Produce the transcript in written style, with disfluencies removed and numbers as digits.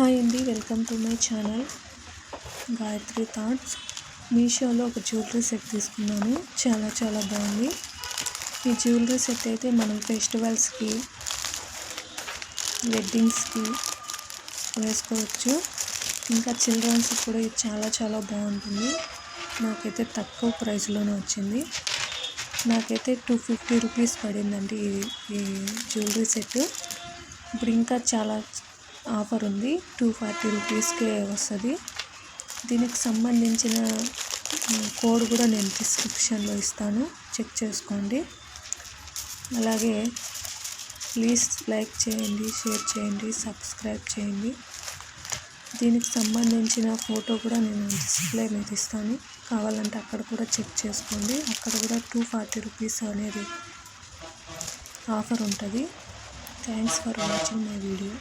Hi అండి, welcome to my channel Gayatri thoughts. మీషోలో ఒక జ్యువెలరీ సెట్ తీసుకున్నాను. చాలా బాగుంది. ఈ జ్యువెలరీ సెట్ అయితే మనం ఫెస్టివల్స్కి, వెడ్డింగ్స్కి వేసుకోవచ్చు. ఇంకా చిల్డ్రన్స్ కూడా ఇది చాలా బాగుంటుంది. నాకైతే తక్కువ ప్రైస్లోనే వచ్చింది. నాకైతే 250 రూపీస్ పడిందండి ఈ జ్యువెలరీ సెట్. ఇప్పుడు ఇంకా చాలా ఆఫర్ ఉంది, 240 రూపీస్కే వస్తుంది. దీనికి సంబంధించిన కోడ్ కూడా నేను డిస్క్రిప్షన్లో ఇస్తాను, చెక్ చేసుకోండి. అలాగే ప్లీజ్ లైక్ చేయండి, షేర్ చేయండి, సబ్స్క్రైబ్ చేయండి. దీనికి సంబంధించిన ఫోటో కూడా నేను డిస్ప్లే మీద ఇస్తాను, కావాలంటే అక్కడ కూడా చెక్ చేసుకోండి. అక్కడ కూడా 240 రూపీస్ అనేది ఆఫర్ ఉంటుంది. Thanks for watching my video.